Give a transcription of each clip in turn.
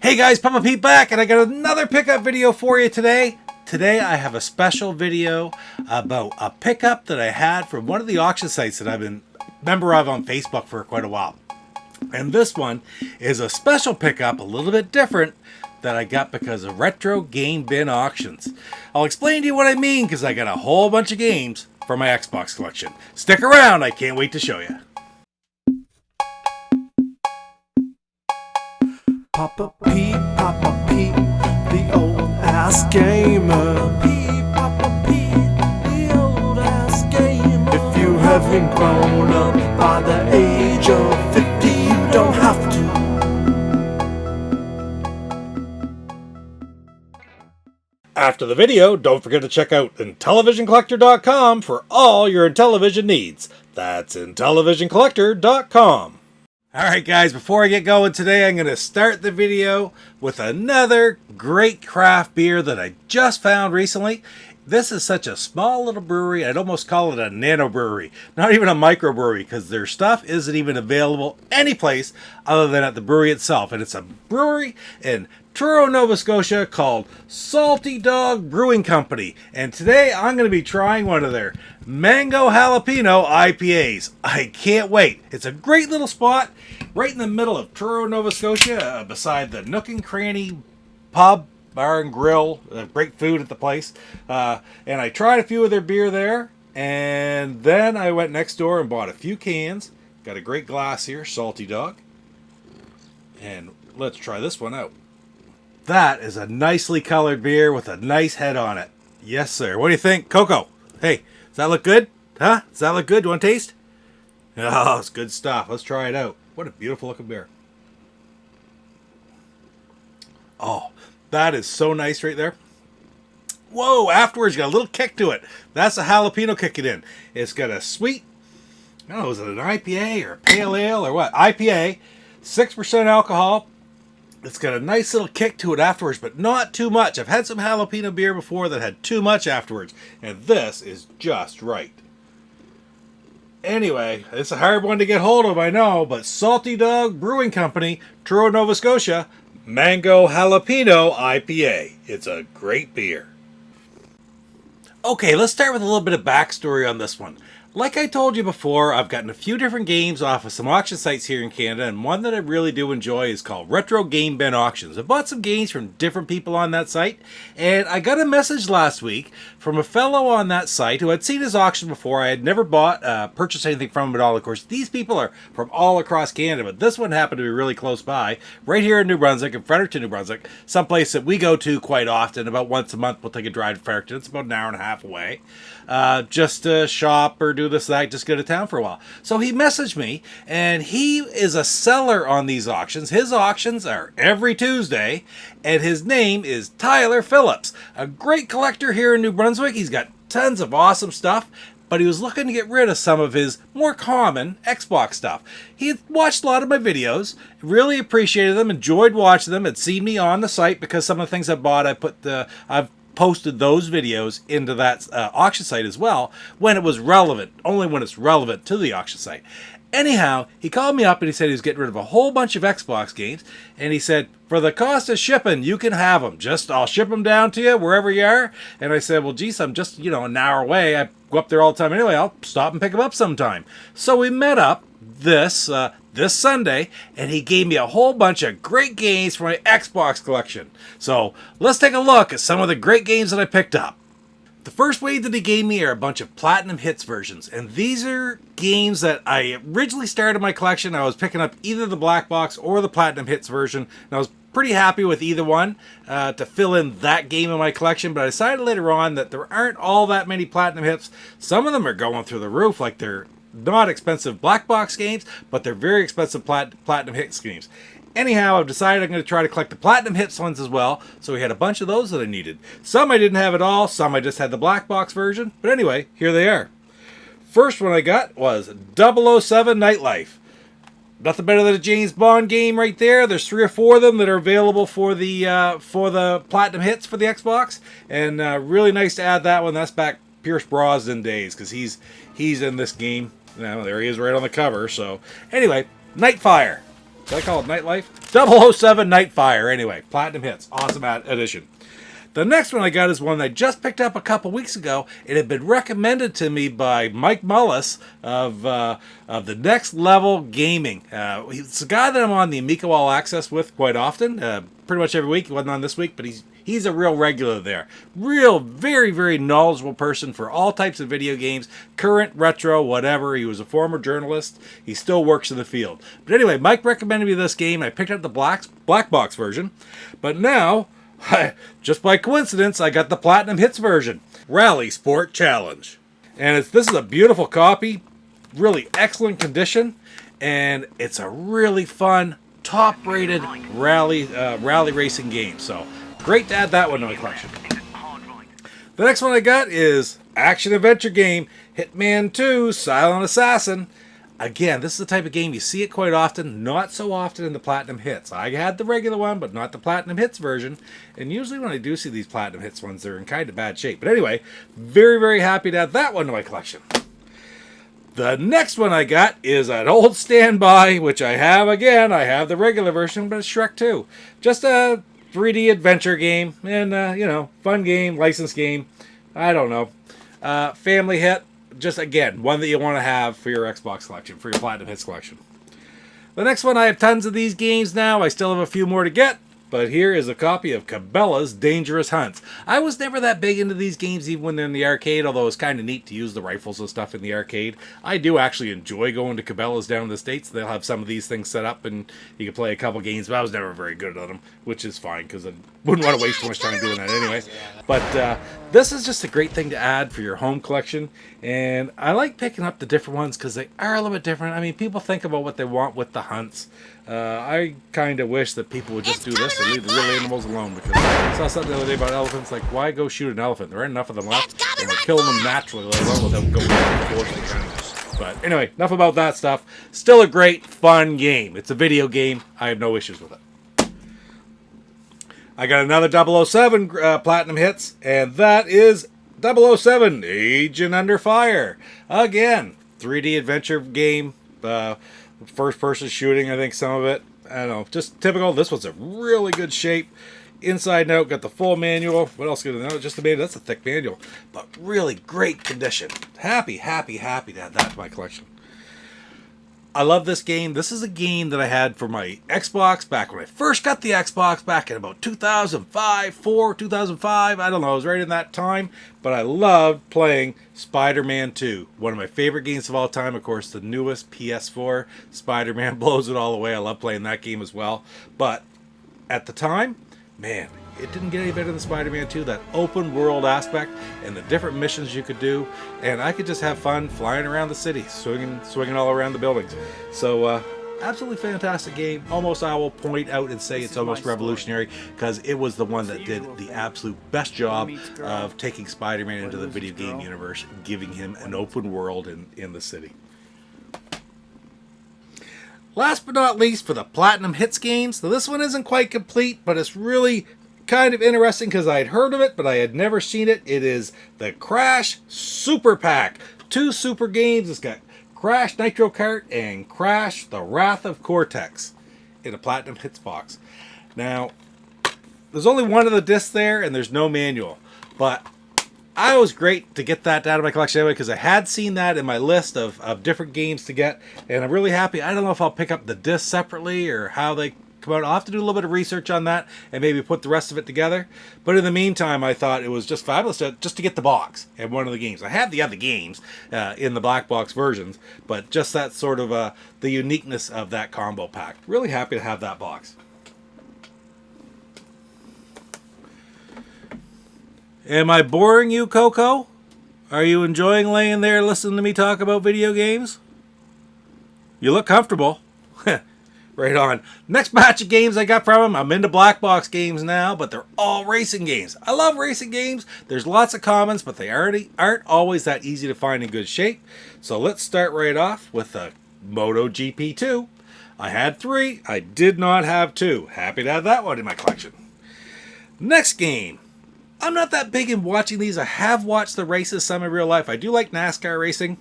Hey guys, Papa Pete back, and I got another pickup video for you today. Today I have a special video about a pickup that I had from one of the auction sites that I've been a member of on Facebook for quite a while. And this one is a special pickup, a little bit different, that I got because of Retro Game Bin Auctions. I'll explain to you what I mean because I got a whole bunch of games for my Xbox collection. Stick around, I can't wait to show you. Papa Pete, the old ass gamer. Papa Pete, the old ass gamer. If you haven't grown up by the age of 50, you don't have to. After the video, don't forget to check out Intellivisioncollector.com for all your Intellivision needs. That's Intellivisioncollector.com. Alright guys, before I get going today, I'm going to start the video with another great craft beer that I just found recently. This is such a small little brewery, I'd almost call it a nano brewery. Not even a microbrewery, because their stuff isn't even available anyplace other than at the brewery itself. And it's a brewery in Truro, Nova Scotia called Salty Dog Brewing Company. And today I'm going to be trying one of their Mango Jalapeno IPAs. I can't wait. It's a great little spot right in the middle of Truro, Nova Scotia, beside the Nook and Cranny pub, bar and grill. Great food at the place. And I tried a few of their beer there. And then I went next door and bought a few cans. Got a great glass here, Salty Dog. And let's try this one out. That is a nicely colored beer with a nice head on it. Yes, sir. What do you think? Coco, hey, does that look good? Huh? Does that look good? Do you want to taste? Oh, it's good stuff. Let's try it out. What a beautiful looking beer. Oh, that is so nice right there. Whoa, afterwards you got a little kick to it. That's a jalapeno kicking in. It's got a sweet, I don't know, is it an IPA or a pale ale or what? IPA, 6% alcohol. It's got a nice little kick to it afterwards, but not too much. I've had some jalapeno beer before that had too much afterwards, and this is just right. Anyway, it's a hard one to get hold of, I know, but Salty Dog Brewing Company, Truro, Nova Scotia, Mango Jalapeno IPA. It's a great beer. Okay, let's start with a little bit of backstory on this one. Like I told you before, I've gotten a few different games off of some auction sites here in Canada, and one that I really do enjoy is called Retro Game Bin Auctions. I bought some games from different people on that site, and I got a message last week from a fellow on that site who had seen his auction before. I had never purchased anything from him at all. Of course, these people are from all across Canada, but this one happened to be really close by, right here in New Brunswick, in Fredericton, New Brunswick, someplace that we go to quite often. About once a month, we'll take a drive to Fredericton. It's about an hour and a half away, just to shop or do this, that, just go to town for a while. So he messaged me, and he is a seller on these auctions. His auctions are every Tuesday, and his name is Tyler Phillips, a great collector here in New Brunswick. He's got tons of awesome stuff, but he was looking to get rid of some of his more common Xbox stuff. He had watched a lot of my videos, really appreciated them, enjoyed watching them, had seen me on the site because some of the things I bought, I've posted those videos into that auction site as well when it was relevant, only when it's relevant to the auction site. Anyhow, he called me up and he said he was getting rid of a whole bunch of Xbox games, and he said, for the cost of shipping, you can have them. I'll ship them down to you wherever you are. And I said, well, geez, I'm just, an hour away. I go up there all the time anyway. I'll stop and pick them up sometime. So we met up this Sunday, and he gave me a whole bunch of great games for my Xbox collection. So let's take a look at some of the great games that I picked up. The first wave that he gave me are a bunch of Platinum Hits versions, and these are games that I originally started my collection. I was picking up either the Black Box or the Platinum Hits version, and I was pretty happy with either one to fill in that game in my collection, but I decided later on that there aren't all that many Platinum Hits. Some of them are going through the roof, like they're not expensive Black Box games, but they're very expensive Platinum Hits games. Anyhow, I've decided I'm going to try to collect the Platinum Hits ones as well, so we had a bunch of those that I needed. Some I didn't have at all, some I just had the Black Box version, but anyway, here they are. First one I got was 007 Nightlife. Nothing better than a James Bond game right there. There's 3 or 4 of them that are available for the Platinum Hits for the Xbox, and really nice to add that one. That's back Pierce Brosnan days, because he's in this game. Now, there he is right on the cover. So anyway, Nightfire. Did I call it Nightlife? 007 Nightfire. Anyway, Platinum Hits. Awesome edition. The next one I got is one I just picked up a couple weeks ago. It had been recommended to me by Mike Mullis of the Next Level Gaming. He's a guy that I'm on the Amico All Access with quite often. Pretty much every week. He wasn't on this week, but he's a real regular there. Real, very, very knowledgeable person for all types of video games, current, retro, whatever. He was a former journalist. He still works in the field. But anyway, Mike recommended me this game. I picked up the black box version. But now, just by coincidence, I got the Platinum Hits version. Rally Sport Challenge. And this is a beautiful copy. Really excellent condition. And it's a really fun, top-rated rally racing game. So, great to add that one to my collection. The next one I got is action-adventure game, Hitman 2 Silent Assassin. Again, this is the type of game you see it quite often, not so often in the Platinum Hits. I had the regular one, but not the Platinum Hits version. And usually when I do see these Platinum Hits ones, they're in kind of bad shape. But anyway, very, very happy to add that one to my collection. The next one I got is an old standby, which I have again. I have the regular version, but it's Shrek 2. Just a 3D adventure game, and, fun game, licensed game. I don't know. Family hit. Just, again, one that you want to have for your Xbox collection, for your Platinum Hits collection. The next one, I have tons of these games now. I still have a few more to get. But here is a copy of Cabela's Dangerous Hunts. I was never that big into these games even when they're in the arcade, although it's kind of neat to use the rifles and stuff in the arcade. I do actually enjoy going to Cabela's down in the States. They'll have some of these things set up and you can play a couple games, but I was never very good at them, which is fine because I wouldn't want to waste too much time doing that anyway. But this is just a great thing to add for your home collection, and I like picking up the different ones because they are a little bit different. I mean, people think about what they want with the hunts. I kind of wish that people would just do this and leave the real animals alone, because I saw something the other day about elephants, like, why go shoot an elephant? There aren't enough of them left, and we're killing them naturally, let alone without going forcing. But anyway, enough about that stuff. Still a great, fun game. It's a video game. I have no issues with it. I got another 007 Platinum Hits, and that is 007 Agent Under Fire. Again, 3D adventure game, first-person shooting, I think some of it. I don't know, just typical. This one's a really good shape. Inside and out, got the full manual. What else good to know? Just a manual. That's a thick manual. But really great condition. Happy to add that to my collection. I love this game. This is a game that I had for my Xbox back when I first got the Xbox back in about 2005. I don't know. I was right in that time. But I loved playing Spider-Man 2. One of my favorite games of all time. Of course, the newest PS4. Spider-Man blows it all away. I love playing that game as well. But at the time, man, it didn't get any better than Spider-Man 2. That open world aspect and the different missions you could do. And I could just have fun flying around the city, swinging all around the buildings. So, absolutely fantastic game. Almost I will point out and say it's almost revolutionary, because it was the one that did the absolute best job of taking Spider-Man into the video game universe, giving him an open world in the city. Last but not least, for the Platinum Hits games. So this one isn't quite complete, but it's really kind of interesting because I had heard of it, but I had never seen it. It is the Crash Super Pack. 2 super games. It's got Crash Nitro Kart and Crash The Wrath of Cortex in a Platinum Hits box. Now, there's only one of the discs there, and there's no manual. But I was great to get that out of my collection anyway, because I had seen that in my list of different games to get, and I'm really happy. I don't know if I'll pick up the disc separately or how they come out. I'll have to do a little bit of research on that and maybe put the rest of it together. But in the meantime, I thought it was just fabulous just to get the box and one of the games. I have the other games in the black box versions, but just that sort of the uniqueness of that combo pack. Really happy to have that box. Am I boring you, Coco? Are you enjoying laying there listening to me talk about video games? You look comfortable. Right on. Next batch of games I got from him. I'm into black box games now, but they're all racing games. I love racing games. There's lots of commons, but they aren't always that easy to find in good shape. So let's start right off with a MotoGP 2. I had 3. I did not have 2. Happy to have that one in my collection. Next game. I'm not that big in watching these. I have watched the races some in real life. I do like NASCAR racing.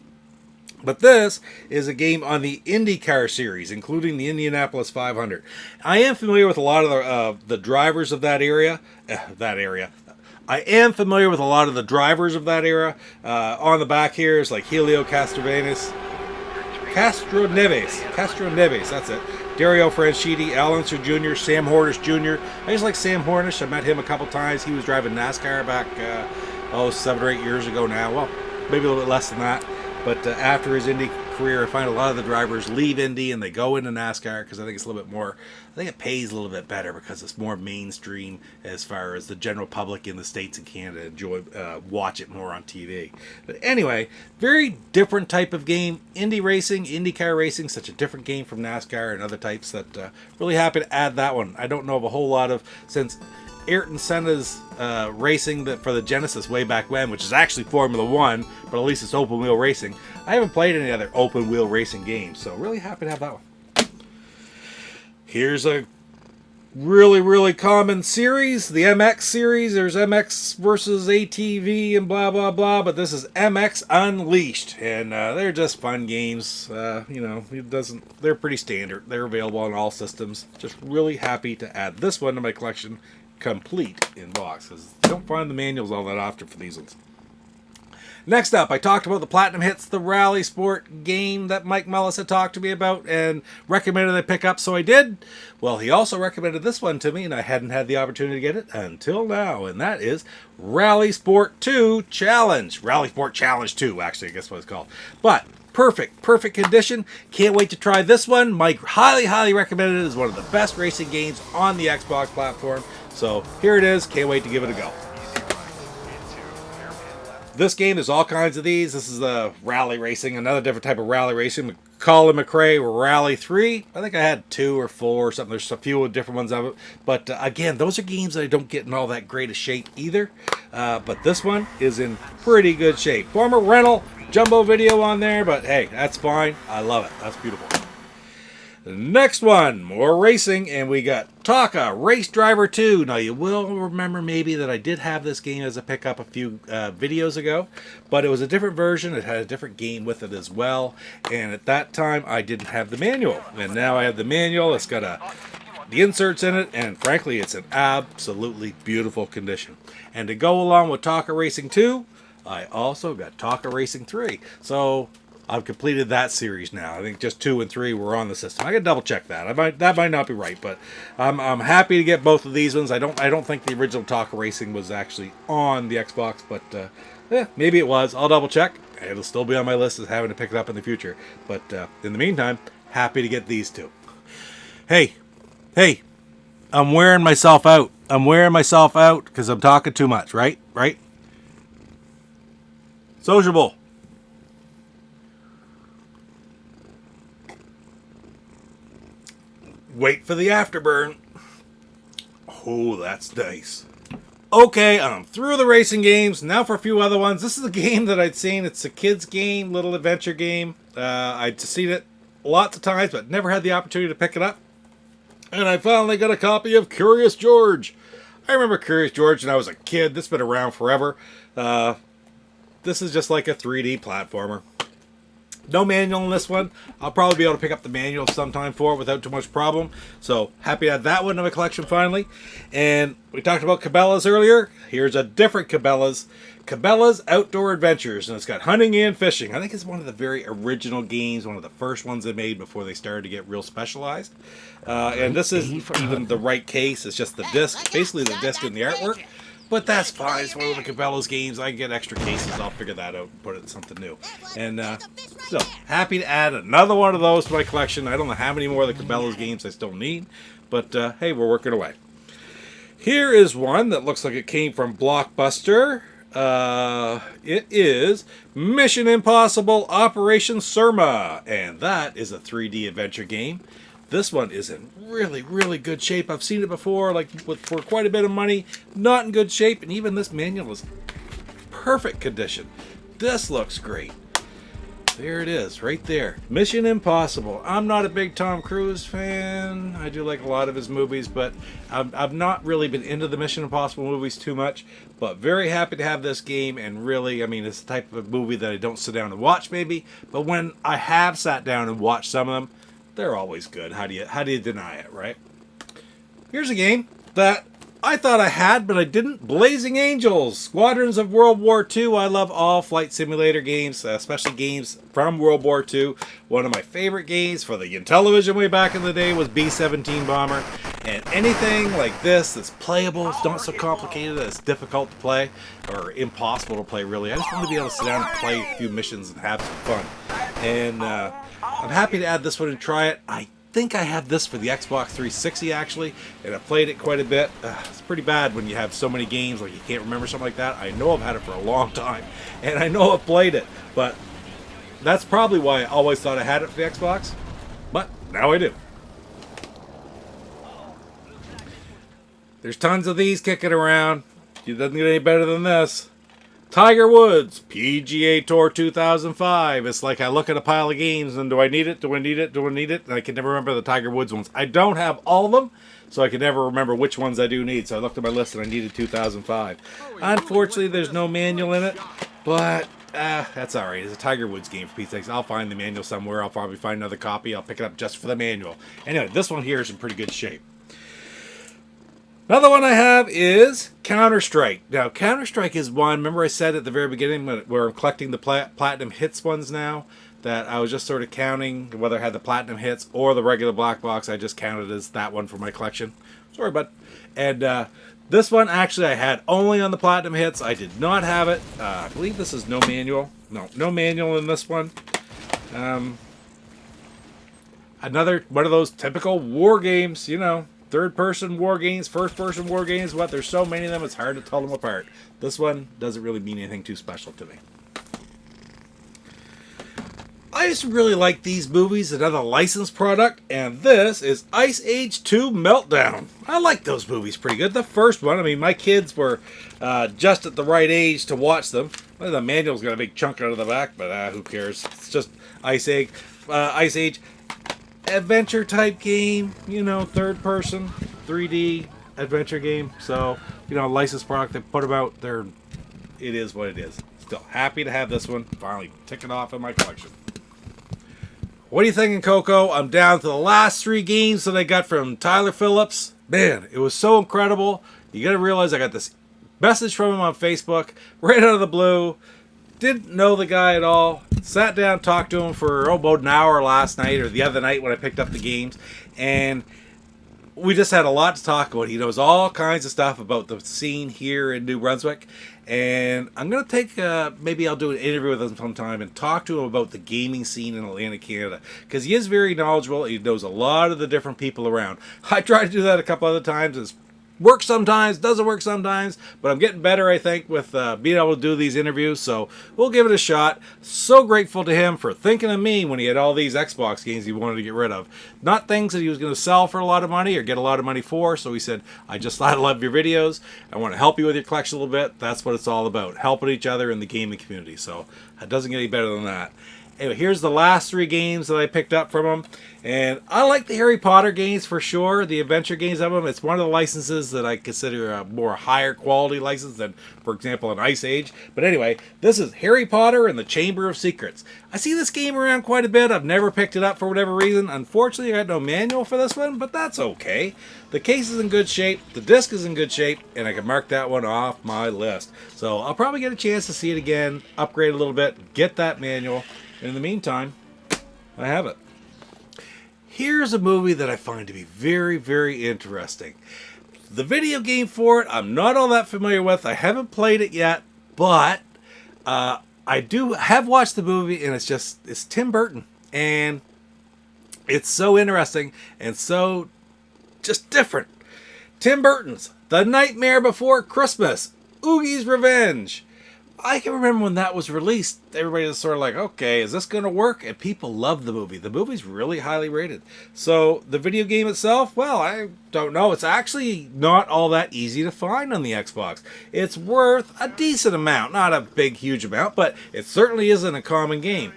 But this is a game on the IndyCar series, including the Indianapolis 500. I am familiar with a lot of the drivers of that area. I am familiar with a lot of the drivers of that era. On the back here is like Helio Castroneves, that's it. Dario Franchitti, Al Unser Jr., Sam Hornish Jr. I just like Sam Hornish. I met him a couple times. He was driving NASCAR back, 7 or 8 years ago now. Well, maybe a little bit less than that. But after his Indy career, I find a lot of the drivers leave Indy and they go into NASCAR because I think it's a little bit more, I think it pays a little bit better because it's more mainstream as far as the general public in the States and Canada watch it more on TV. But anyway, very different type of game. IndyCar racing, such a different game from NASCAR and other types that really happy to add that one. I don't know of a whole lot of, since Ayrton Senna's racing for the Genesis way back when, which is actually Formula 1, but at least it's open wheel racing. I haven't played any other open wheel racing games, so really happy to have that one. Here's a really, really common series, the MX series. There's MX versus ATV and blah, blah, blah, but this is MX Unleashed, and they're just fun games. They're pretty standard. They're available on all systems. Just really happy to add this one to my collection, complete in box, because you don't find the manuals all that often for these ones. Next up, I talked about the Platinum Hits, the Rally Sport game that Mike Mullis had talked to me about and recommended I pick up, so I did. Well, he also recommended this one to me, and I hadn't had the opportunity to get it until now, and that is Rally Sport 2 Challenge. Rally Sport Challenge 2, actually, I guess what it's called. But perfect condition. Can't wait to try this one. Mike highly recommended it as one of the best racing games on the Xbox platform. So here it is. Can't wait to give it a go. This game, there's all kinds of these. This is the rally racing, another different type of rally racing. Colin McRae Rally 3. I think I had 2 or 4 or something. There's a few different ones of it. But again, those are games that I don't get in all that great a shape either. But this one is in pretty good shape. Former rental, jumbo video on there, but hey, that's fine. I love it. That's beautiful. The next one, more racing, and we got Popka Race Driver 2. Now, you will remember maybe that I did have this game as a pickup a few videos ago, but it was a different version. It had a different game with it as well, and at that time, I didn't have the manual. And now I have the manual. It's got the inserts in it, and frankly, it's in absolutely beautiful condition. And to go along with Popka Racing 2, I also got Popka Racing 3. So I've completed that series now. I think just 2 and 3 were on the system. I gotta double check that. That might not be right, but I'm happy to get both of these ones. I don't think the original Popka Racing was actually on the Xbox, but maybe it was. I'll double check. It'll still be on my list as having to pick it up in the future. But in the meantime, happy to get these 2. Hey, I'm wearing myself out. Because I'm talking too much, right? Sociable. Wait for the afterburn. Oh, that's nice. Okay, I'm through the racing games. Now for a few other ones. This is a game that I'd seen. It's a kid's game, little adventure game. I'd seen it lots of times, but never had the opportunity to pick it up. And I finally got a copy of Curious George. I remember Curious George when I was a kid. This has been around forever. This is just like a 3D platformer. No manual in this one. I'll probably be able to pick up the manual sometime for it without too much problem. So happy to add that one to my collection finally. And we talked about Cabela's earlier. Here's a different Cabela's. Cabela's Outdoor Adventures. And it's got hunting and fishing. I think it's one of the very original games. One of the first ones they made before they started to get real specialized. And this is even the right case. It's just the disc. Basically the disc and the artwork. But that's fine. It's one of the Cabela's games. I can get extra cases. I'll figure that out and put it in something new. And so, happy to add another one of those to my collection. I don't know how many more of the Cabela's games I still need. But, hey, we're working away. Here is one that looks like it came from Blockbuster. It is Mission Impossible Operation Surma. And that is a 3D adventure game. This one is in really good shape. I've seen it before, for quite a bit of money. Not in good shape, and even this manual is perfect condition. This looks great. There it is, right there. Mission Impossible. I'm not a big Tom Cruise fan. I do like a lot of his movies, but I've not really been into the Mission Impossible movies too much. But very happy to have this game, and really, I mean, it's the type of movie that I don't sit down and watch maybe, but when I have sat down and watched some of them, they're always good. How do you deny it, right? Here's a game that I thought I had, but I didn't. Blazing Angels, Squadrons of World War II. I love all flight simulator games, especially games from World War II. One of my favorite games for the Intellivision way back in the day was B-17 Bomber. And anything like this that's playable, it's not so complicated that it's difficult to play, or impossible to play really. I just want to be able to sit down and play a few missions and have some fun. And I'm happy to add this one and try it. I think I have this for the Xbox 360 actually, and I've played it quite a bit. It's pretty bad when you have so many games like you can't remember something like that. I know I've had it for a long time, and I know I've played it, but that's probably why I always thought I had it for the Xbox, but now I do. There's tons of these kicking around. It doesn't get any better than this. Tiger Woods, PGA Tour 2005. It's like I look at a pile of games and do I need it? Do I need it? Do I need it? And I can never remember the Tiger Woods ones. I don't have all of them, so I can never remember which ones I do need. So I looked at my list and I needed 2005. Unfortunately, there's no manual in it, but that's all right. It's a Tiger Woods game for Pete's sakes. I'll find the manual somewhere. I'll probably find another copy. I'll pick it up just for the manual. Anyway, this one here is in pretty good shape. Another one I have is Counter-Strike. Now, Counter-Strike is one, remember I said at the very beginning where I'm collecting the platinum hits ones now, that I was just sort of counting whether I had the platinum hits or the regular black box. I just counted as that one for my collection. Sorry, bud. And this one, actually, I had only on the platinum hits. I did not have it. I believe this is no manual. No manual in this one. Another one of those typical war games, you know. Third-person war games, first-person war games, what? There's so many of them, it's hard to tell them apart. This one doesn't really mean anything too special to me. I used to really like these movies, another licensed product, and this is Ice Age 2 Meltdown. I like those movies pretty good. The first one, I mean, my kids were just at the right age to watch them. Well, the manual's got a big chunk out of the back, but who cares? It's just Ice Age. Adventure type game, you know, third person 3D adventure game. So, you know, licensed product, they put them out there. It is what it is. Still happy to have this one finally ticking off in my collection. What are you thinking, Coco? I'm down to the last 3 games that I got from Tyler Phillips. Man, it was so incredible. You gotta realize I got this message from him on Facebook right out of the blue. Didn't know the guy at all. Sat down, talked to him for about an hour last night or the other night when I picked up the games. And we just had a lot to talk about. He knows all kinds of stuff about the scene here in New Brunswick. And I'm going to take, maybe I'll do an interview with him sometime and talk to him about the gaming scene in Atlantic Canada. Because he is very knowledgeable. He knows a lot of the different people around. I tried to do that a couple other times. It's works sometimes, doesn't work sometimes, but I'm getting better, I think, with being able to do these interviews, so we'll give it a shot. So grateful to him for thinking of me when he had all these Xbox games he wanted to get rid of. Not things that he was going to sell for a lot of money or get a lot of money for, so he said, I love your videos. I want to help you with your collection a little bit. That's what it's all about, helping each other in the gaming community, so it doesn't get any better than that. Anyway, here's the last 3 games that I picked up from him. And I like the Harry Potter games for sure, the adventure games of them. It's one of the licenses that I consider a more higher quality license than, for example, an Ice Age. But anyway, this is Harry Potter and the Chamber of Secrets. I see this game around quite a bit. I've never picked it up for whatever reason. Unfortunately, I got no manual for this one, but that's okay. The case is in good shape, the disc is in good shape, and I can mark that one off my list. So I'll probably get a chance to see it again, upgrade a little bit, get that manual. In the meantime, I have it. Here's a movie that I find to be very, very interesting. The video game for it, I'm not all that familiar with. I haven't played it yet, but I have watched the movie, and it's Tim Burton. And it's so interesting and so just different. Tim Burton's The Nightmare Before Christmas, Oogie's Revenge. I can remember when that was released, everybody was sort of like, okay, is this going to work? And people loved the movie. The movie's really highly rated. So the video game itself, well, I don't know. It's actually not all that easy to find on the Xbox. It's worth a decent amount. Not a big, huge amount, but it certainly isn't a common game.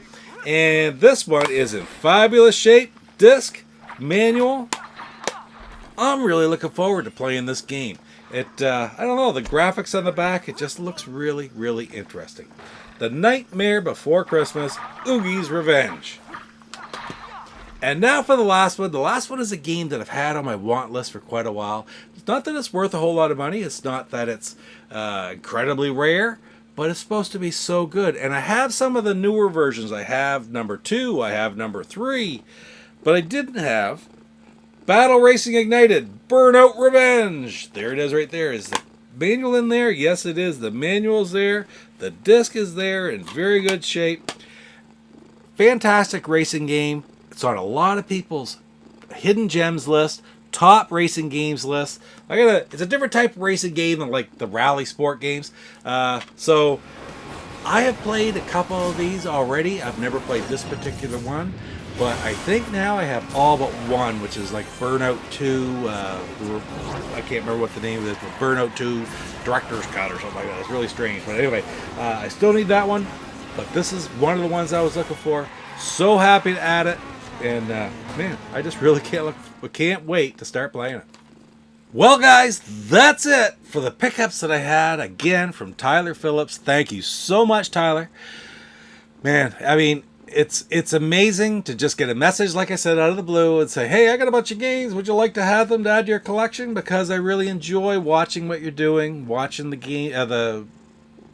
And this one is in fabulous shape, disc, manual. I'm really looking forward to playing this game. I don't know, the graphics on the back, it just looks really, really interesting. The Nightmare Before Christmas, Oogie's Revenge. And now for the last one. The last one is a game that I've had on my want list for quite a while. It's not that it's worth a whole lot of money. It's not that it's incredibly rare. But it's supposed to be so good. And I have some of the newer versions. I have number 2. I have number 3. But I didn't have Battle Racing Ignited, Burnout Revenge. There it is right there. Is the manual in there? Yes, it is. The manual's there. The disc is there in very good shape. Fantastic racing game. It's on a lot of people's hidden gems list, top racing games list. It's a different type of racing game than like the rally sport games. So I have played a couple of these already. I've never played this particular one, but I think now I have all but one, which is like Burnout 2. I can't remember what the name of it is, but Burnout 2 Director's Cut or something like that. It's really strange. But anyway, I still need that one, but this is one of the ones I was looking for. So happy to add it. And man, I just really can't wait to start playing it. Well, guys, that's it for the pickups that I had again from Tyler Phillips. Thank you so much, Tyler. Man, I mean, it's amazing to just get a message, like I said, out of the blue and say, hey, I got a bunch of games. Would you like to have them to add to your collection? Because I really enjoy watching what you're doing, watching the game,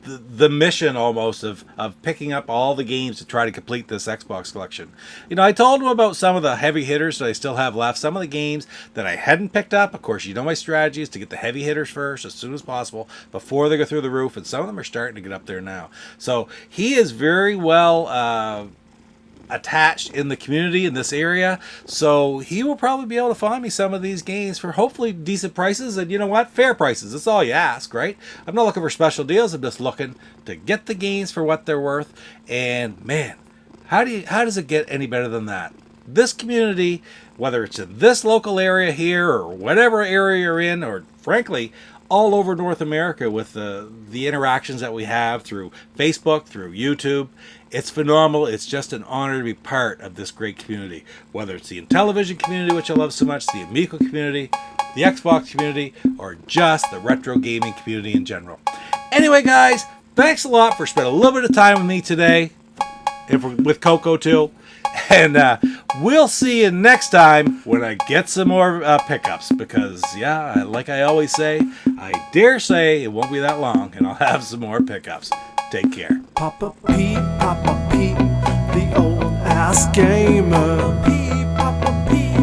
the mission almost of picking up all the games to try to complete this Xbox collection. You know, I told him about some of the heavy hitters that I still have left, some of the games that I hadn't picked up. Of course, you know my strategy is to get the heavy hitters first as soon as possible before they go through the roof, and some of them are starting to get up there now. So he is very well attached in the community in this area, so he will probably be able to find me some of these games for hopefully decent prices, and you know what, fair prices. That's all you ask, right? I'm not looking for special deals. I'm just looking to get the games for what they're worth. And man, how does it get any better than that? This community, whether it's in this local area here or whatever area you're in, or frankly all over North America, with the interactions that we have through Facebook, through YouTube, it's phenomenal. It's just an honor to be part of this great community. Whether it's the Intellivision community, which I love so much, the Amico community, the Xbox community, or just the retro gaming community in general. Anyway, guys, thanks a lot for spending a little bit of time with me today, and with Coco too. And we'll see you next time when I get some more pickups. Because, yeah, like I always say, I dare say it won't be that long, and I'll have some more pickups. Take care. Papa Pete, the old ass gamer. Papa Pete,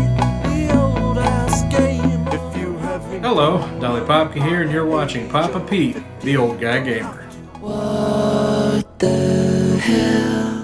the old ass gamer. If you have Hello, Dali Popka here, and you're watching Papa Pete, the old guy gamer. What the hell?